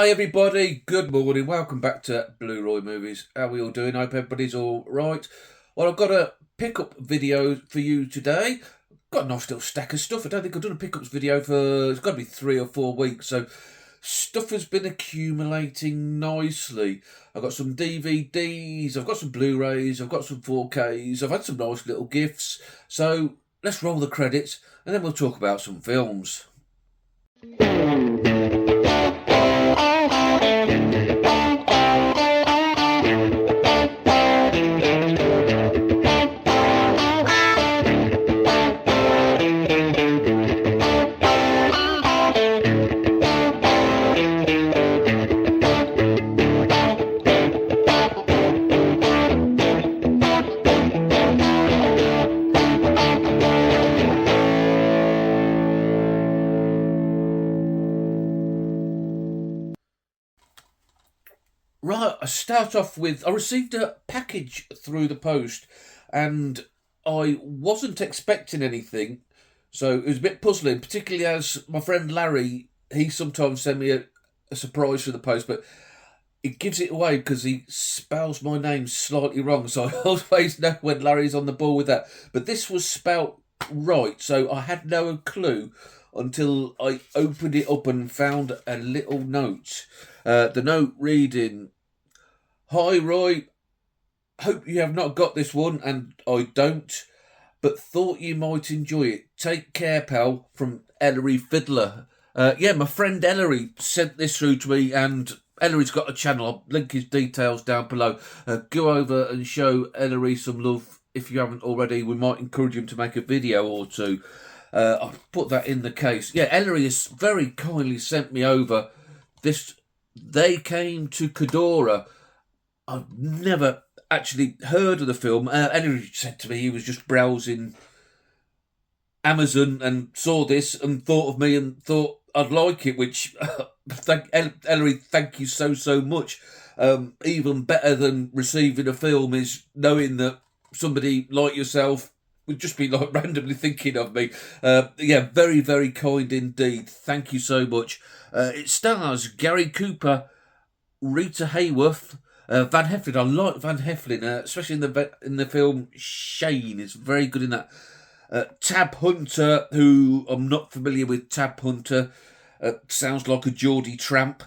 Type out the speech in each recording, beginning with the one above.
Hi everybody, good morning, welcome back to Blu-Roy Movies. How are we all doing? Hope everybody's all right. Well, I've got a pickup video for you today. Got a nice little stack of stuff. I don't think I've done a pickups video for, it's got to be 3 or 4 weeks, so stuff has been accumulating nicely. I've got some DVDs, I've got some Blu-rays, I've got some 4Ks, I've had some nice little gifts. So let's roll the credits and then we'll talk about some films. Right, I start off with, I received a package through the post and I wasn't expecting anything, so it was a bit puzzling, particularly as my friend Larry, he sometimes sends me a surprise through the post, but he gives it away because he spells my name slightly wrong, so I always know when Larry's on the ball with that. But this was spelt right, so I had no clue until I opened it up and found a little note. The note reading, "Hi Roy, hope you have not got this one, and I don't, but thought you might enjoy it. Take care, pal, from Ellery Fiddler." Yeah, my friend Ellery sent this through to me, and Ellery's got a channel. I'll link his details down below. Go over and show Ellery some love if you haven't already. We might encourage him to make a video or two. I'll put that in the case. Yeah, Ellery has very kindly sent me over this. They Came to Kedora. I've never actually heard of the film. Ellery said to me he was just browsing Amazon and saw this and thought of me and thought I'd like it, which Ellery, thank you so much. Even better than receiving a film is knowing that somebody like yourself would just be like randomly thinking of me. Yeah, very kind indeed. Thank you so much. It stars Gary Cooper, Rita Hayworth, Van Heflin. I like Van Heflin, especially in the film Shane. It's very good in that. Tab Hunter, who I'm not familiar with. Tab Hunter sounds like a Geordie tramp.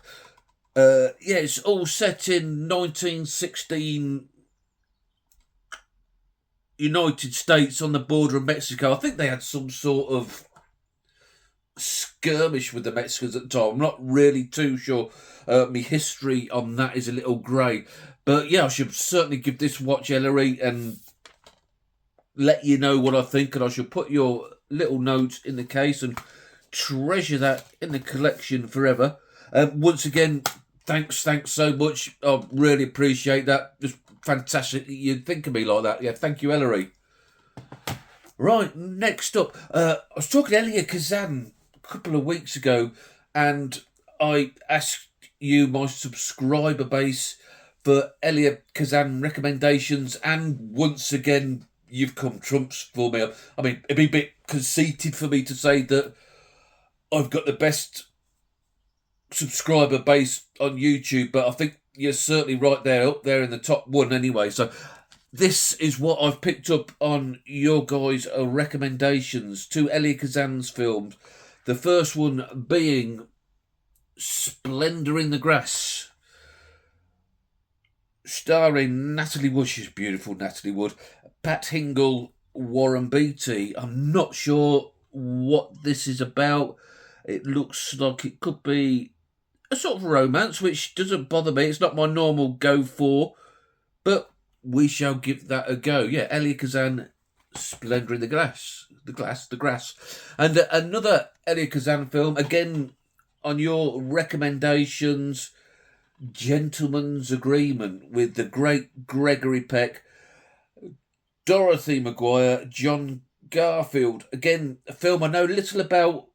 Yeah, it's all set in 1916 United States on the border of Mexico. I think they had some sort of skirmish with the Mexicans at the time. I'm not really too sure. My history on that is a little grey. But yeah, I should certainly give this watch, Ellery, and let you know what I think. And I should put your little note in the case and treasure that in the collection forever. Once again, thanks so much. I really appreciate that. Just fantastic that you'd think of me like that. Yeah, thank you, Ellery. Right, next up, I was talking to Elia Kazan a couple of weeks ago, and I asked you, my subscriber base, for Elia Kazan recommendations, and once again, you've come trumps for me. I mean, it'd be a bit conceited for me to say that I've got the best subscriber base on YouTube, but I think you're certainly right there, up there in the top one anyway. So this is what I've picked up on your guys' recommendations to Elia Kazan's films. The first one being Splendour in the Grass, starring Natalie Wood. She's beautiful, Natalie Wood. Pat Hingle, Warren Beatty. I'm not sure what this is about. It looks like it could be a sort of romance, which doesn't bother me. It's not my normal go for, but we shall give that a go. Yeah, Elia Kazan, Splendour in the Grass. The grass. And another Elia Kazan film, again on your recommendations, Gentleman's Agreement, with the great Gregory Peck, Dorothy Maguire, John Garfield. Again, a film I know little about,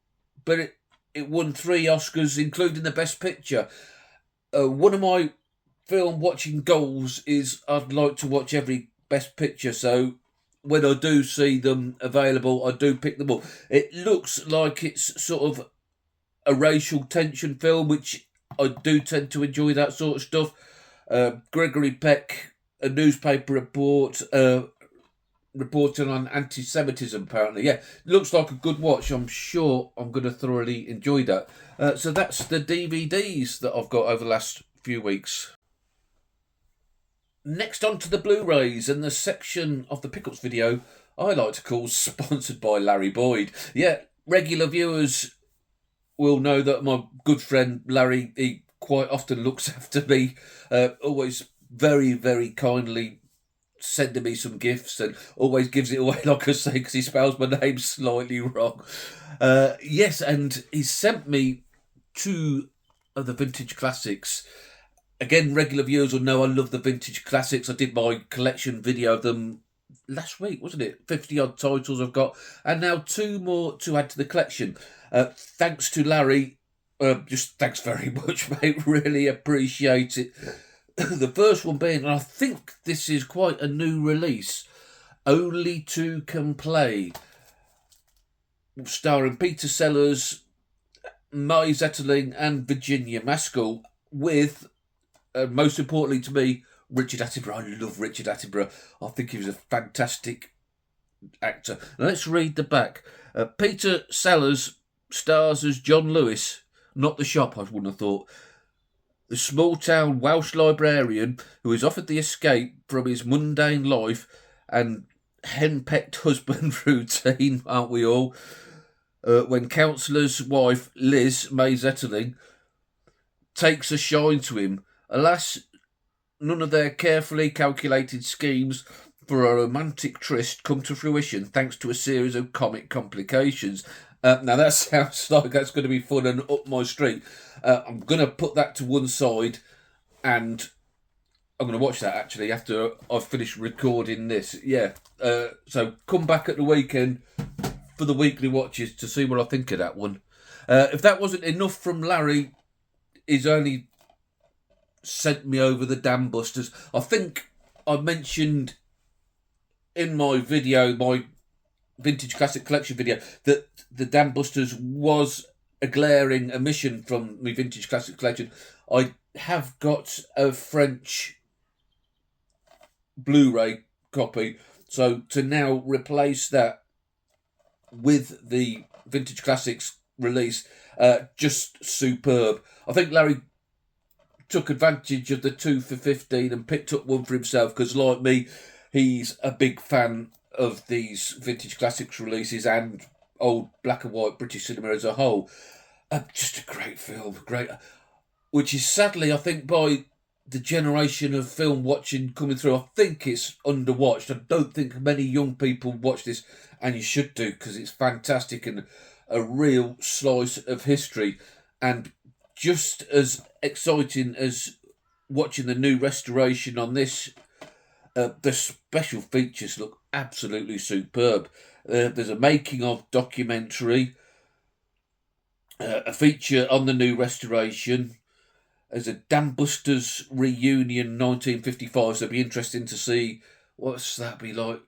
but it won 3 Oscars, including the Best Picture. One of my film watching goals is I'd like to watch every Best Picture, so when I do see them available, I do pick them up. It looks like it's sort of a racial tension film, which I do tend to enjoy that sort of stuff. Gregory Peck, a newspaper report, reporting on anti-Semitism, apparently. Yeah, looks like a good watch. I'm sure I'm going to thoroughly enjoy that. So that's the DVDs that I've got over the last few weeks. Next on to the Blu-rays and the section of the pickups video I like to call sponsored by Larry Boyd. Yeah, regular viewers will know that my good friend Larry, he quite often looks after me, always very, very kindly sending me some gifts and always gives it away, like I say, because he spells my name slightly wrong. Yes, and he sent me two of the vintage classics. Again, regular viewers will know I love the vintage classics. I did my collection video of them last week, wasn't it? 50 odd titles I've got, and now two more to add to the collection. Thanks to Larry. Just thanks very much, mate. Really appreciate it. The first one being, and I think this is quite a new release, Only Two Can Play, starring Peter Sellers, Mai Zetterling and Virginia Maskell, with, most importantly to me, Richard Attenborough. I love Richard Attenborough. I think he was a fantastic actor. Now let's read the back. Peter Sellers stars as John Lewis, not the shop, I wouldn't have thought. The small-town Welsh librarian who is offered the escape from his mundane life and henpecked husband routine, aren't we all? When counsellor's wife, Liz, May Zetterling, takes a shine to him. Alas, none of their carefully calculated schemes for a romantic tryst come to fruition thanks to a series of comic complications. Now that sounds like that's going to be fun and up my street. I'm going to put that to one side and I'm going to watch that actually after I've finished recording this. Yeah, so come back at the weekend for the weekly watches to see what I think of that one. If that wasn't enough from Larry, he's only sent me over the Dam Busters. I think I mentioned in my video, my Vintage Classic Collection video, that the Dam Busters was a glaring omission from my Vintage Classic Collection. I have got a French Blu-ray copy, so to now replace that with the Vintage Classics release, just superb. I think Larry took advantage of the 2 for 15 and picked up one for himself because, like me, he's a big fan of these Vintage Classics releases and old black and white British cinema as a whole. Just a great film, which is sadly, I think, by the generation of film watching coming through, I think it's underwatched. I don't think many young people watch this, and you should do because it's fantastic and a real slice of history. And just as exciting as watching the new restoration on this, the special features look absolutely superb. There's a making of documentary, a feature on the new restoration. There's a Dam Busters reunion 1955, so it'll be interesting to see what's that be like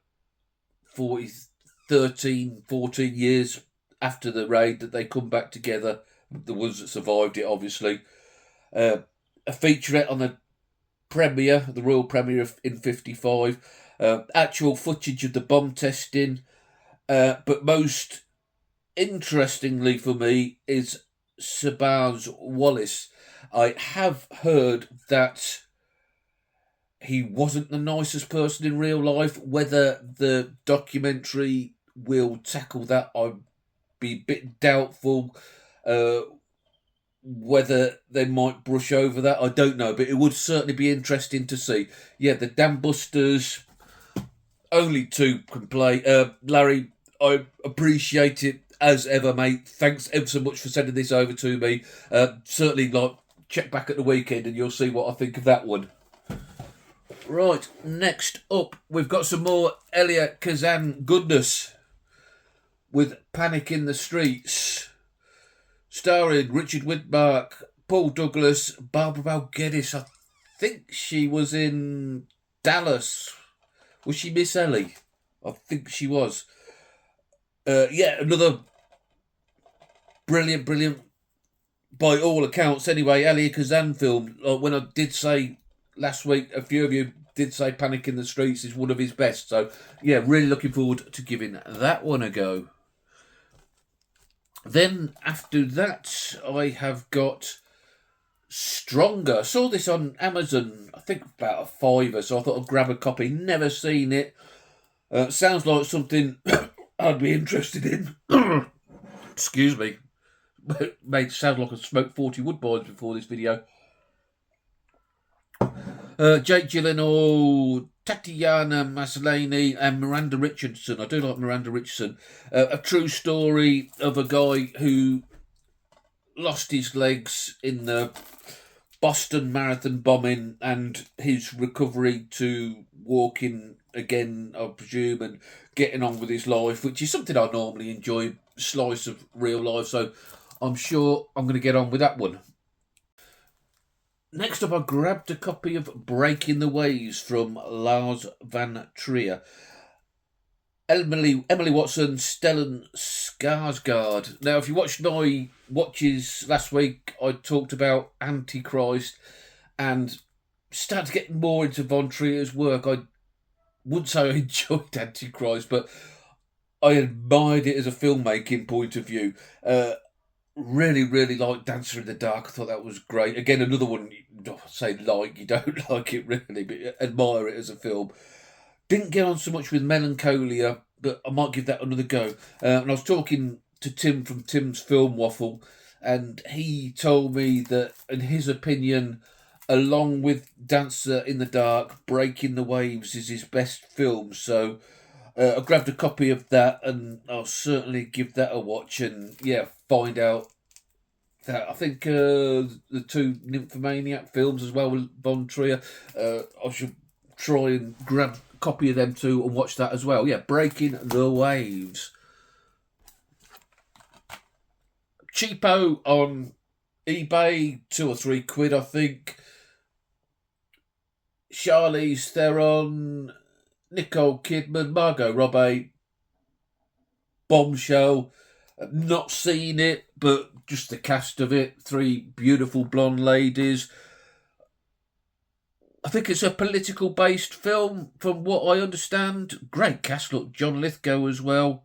14 years after the raid that they come back together, the ones that survived it obviously. A featurette on the premiere, the royal premiere in 55, actual footage of the bomb testing, but most interestingly for me is Sir Barnes Wallis. I have heard that he wasn't the nicest person in real life. Whether the documentary will tackle that, I'd be a bit doubtful. Whether they might brush over that, I don't know, but it would certainly be interesting to see. Yeah, the Dam Busters, Only Two Can Play. Larry, I appreciate it as ever, mate. Thanks ever so much for sending this over to me. Certainly, check back at the weekend and you'll see what I think of that one. Right, next up, we've got some more Elia Kazan goodness with Panic in the Streets, starring Richard Widmark, Paul Douglas, Barbara Bel Geddes. I think she was in Dallas. Was she Miss Ellie? I think she was. Another brilliant by all accounts anyway, Ali Kazan film. When I did say last week, a few of you did say Panic in the Streets is one of his best. So, yeah, really looking forward to giving that one a go. Then, after that, I have got Stronger. I saw this on Amazon, I think about a fiver, so I thought I'd grab a copy. Never seen it. Sounds like something I'd be interested in. Excuse me. Made it sound like I smoked 40 Woodbines before this video. Jake Gyllenhaal, Tatiana Maslany and Miranda Richardson. I do like Miranda Richardson. A true story of a guy who lost his legs in the Boston Marathon bombing and his recovery to walking again, I presume, and getting on with his life, which is something I normally enjoy, slice of real life, so I'm sure I'm going to get on with that one. Next up, I grabbed a copy of Breaking the Waves from Lars van Trier. Emily Watson, Stellan Skarsgård. Now, if you watched my watches last week, I talked about Antichrist and started to get more into Von Trier's work. I wouldn't say I enjoyed Antichrist, but I admired it as a filmmaking point of view. Really, really liked Dancer in the Dark. I thought that was great. Again, another one, I say like, you don't like it really, but admire it as a film. Didn't get on so much with Melancholia, but I might give that another go. And I was talking to Tim from Tim's Film Waffle, and he told me that, in his opinion, along with Dancer in the Dark, Breaking the Waves is his best film. So I grabbed a copy of that, and I'll certainly give that a watch and, yeah, find out that. I think the two Nymphomaniac films as well with Von Trier, I should try and grab a copy of them too and watch that as well. Yeah, Breaking the Waves. Cheapo on eBay, £2 or £3, I think. Charlize Theron, Nicole Kidman, Margot Robbie, bombshell. Not seen it, but just the cast of it. 3 beautiful blonde ladies. I think it's a political-based film, from what I understand. Great cast, look, John Lithgow as well.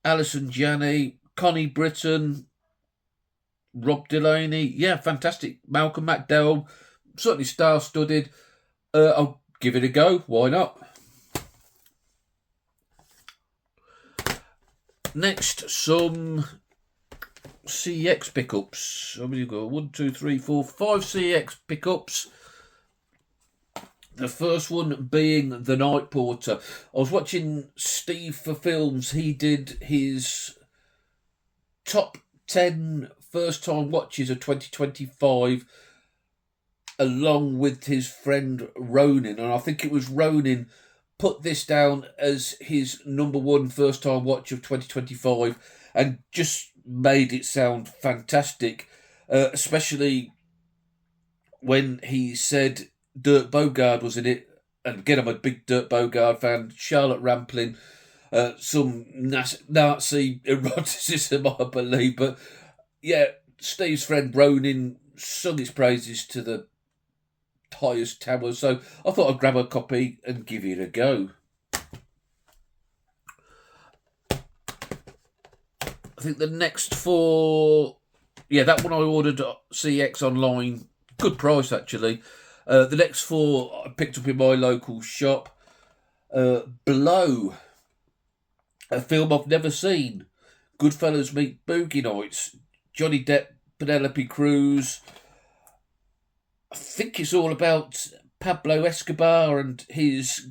Alison Janney, Connie Britton, Rob Delaney. Yeah, fantastic. Malcolm McDowell, certainly star-studded. I'll give it a go. Why not? Next, some CX pickups. How many you got? 1, 2, 3, 4, 5 CX pickups. The first one being The Night Porter. I was watching Steve for Films. He did his top 10 first-time watches of 2025 along with his friend Ronan. And I think it was Ronan put this down as his number 1 first-time watch of 2025 and just made it sound fantastic, especially when he said Dirk Bogarde was in it. And again, I'm a big Dirk Bogarde fan. Charlotte Rampling, some Nazi eroticism, I believe. But yeah, Steve's friend Ronan sung his praises to the highest tower. So I thought I'd grab a copy and give it a go. I think the next 4... Yeah, that one I ordered CX online. Good price, actually. The next 4 I picked up in my local shop. Blow. A film I've never seen. Goodfellas meet Boogie Nights. Johnny Depp, Penelope Cruz. I think it's all about Pablo Escobar and his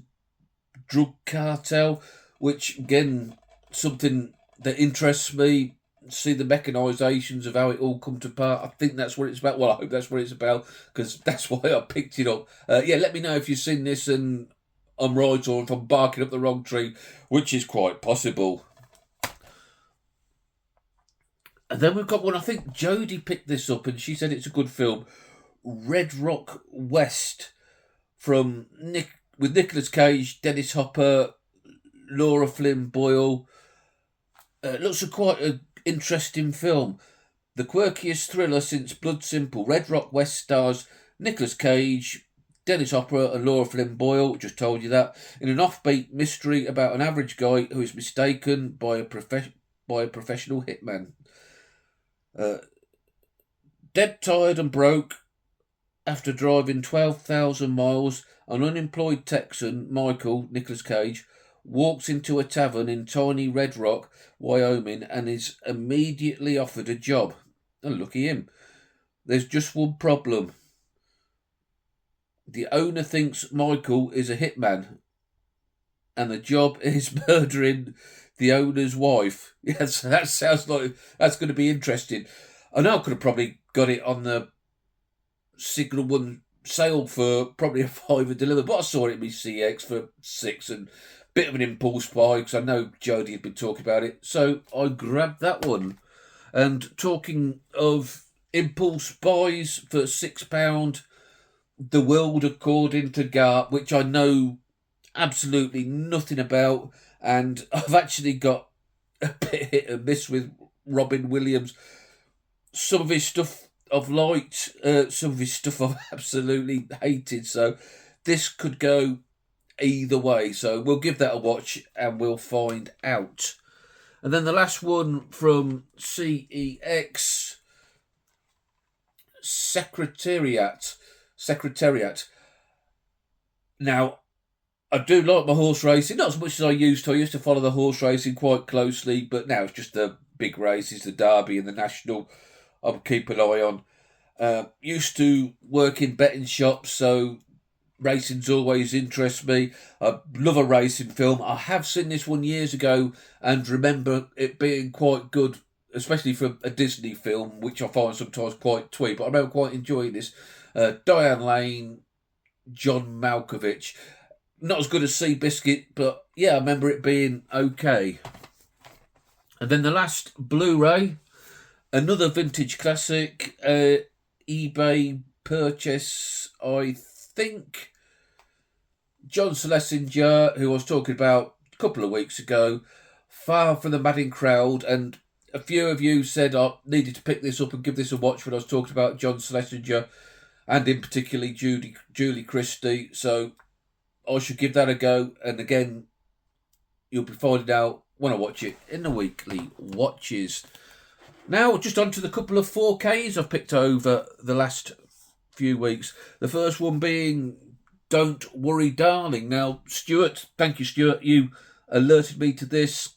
drug cartel, which, again, something that interests me. See the mechanisations of how it all come to part. I think that's what it's about. Well, I hope that's what it's about, because that's why I picked it up. Yeah, let me know if you've seen this and I'm right, or if I'm barking up the wrong tree, which is quite possible. And then we've got one, I think Jodie picked this up and she said it's a good film. Red Rock West, from with Nicolas Cage, Dennis Hopper, Laura Flynn Boyle. Looks like quite an interesting film. The quirkiest thriller since Blood Simple. Red Rock West stars Nicolas Cage, Dennis Hopper and Laura Flynn Boyle, just told you that, in an offbeat mystery about an average guy who is mistaken by a professional hitman. Dead tired and broke after driving 12,000 miles, an unemployed Texan, Michael, Nicolas Cage, walks into a tavern in tiny Red Rock, Wyoming, and is immediately offered a job. And lucky him. There's just one problem. The owner thinks Michael is a hitman, and the job is murdering the owner's wife. Yes, that sounds like that's going to be interesting. I know I could have probably got it on the Signal One sale for probably a £5 delivered, but I saw it in my CX for £6 and bit of an impulse buy because I know Jodie had been talking about it, so I grabbed that one. And talking of impulse buys for £6, The World According to Garp, which I know absolutely nothing about, and I've actually got a bit hit and miss with Robin Williams. Some of his stuff I've liked, some of his stuff I've absolutely hated, so this could go either way. So we'll give that a watch and we'll find out. And then the last one from CEX, Secretariat. Now, I do like my horse racing, not as much as I used to. I used to follow the horse racing quite closely, but now it's just the big races, the Derby and the National, I'll keep an eye on. Used to work in betting shops, so racing's always interests me. I love a racing film. I have seen this one years ago and remember it being quite good, especially for a Disney film, which I find sometimes quite twee, but I remember quite enjoying this. Diane Lane, John Malkovich. Not as good as Seabiscuit, but yeah, I remember it being okay. And then the last Blu-ray, another vintage classic, eBay purchase, I think. John Schlesinger, who I was talking about a couple of weeks ago, Far from the Madding Crowd, and a few of you said I needed to pick this up and give this a watch when I was talking about John Schlesinger, and in particular Julie Christie, so I should give that a go, and again, you'll be finding out when I watch it in the weekly watches. Now, just on to the couple of 4Ks I've picked over the last few weeks. The first one being Don't Worry Darling. Now, Stuart, thank you Stuart, you alerted me to this,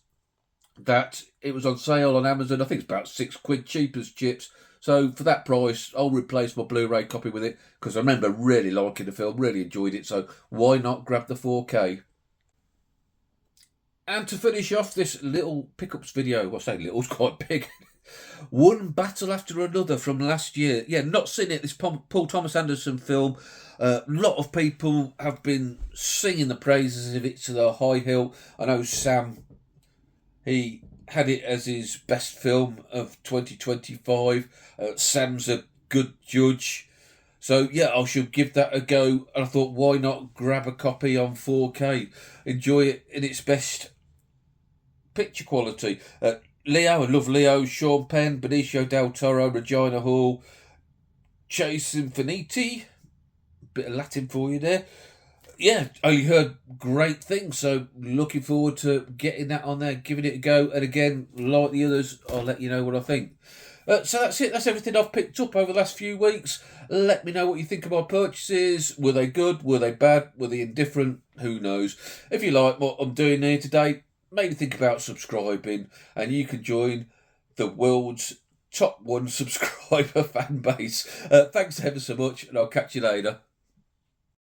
that it was on sale on Amazon. I think it's about £6 cheap as chips. So for that price, I'll replace my Blu-ray copy with it, because I remember really liking the film, really enjoyed it, so why not grab the 4K? And to finish off this little pickups video, well, I say little, it's quite big. One Battle After Another from last year. Yeah, not seen it, this Paul Thomas Anderson film. A lot of people have been singing the praises of it to the high hill. I know Sam, he had it as his best film of 2025. Sam's a good judge. So yeah, I should give that a go. And I thought, why not grab a copy on 4K? Enjoy it in its best picture quality. Leo, I love Leo, Sean Penn, Benicio del Toro, Regina Hall, Chase Infiniti. Bit of Latin for you there. Yeah, I heard great things, so looking forward to getting that on there, giving it a go. And again, like the others, I'll let you know what I think. So that's it. That's everything I've picked up over the last few weeks. Let me know what you think of my purchases. Were they good? Were they bad? Were they indifferent? Who knows? If you like what I'm doing here today, maybe think about subscribing, and you can join the world's top 1 subscriber fan base. Thanks ever so much, and I'll catch you later.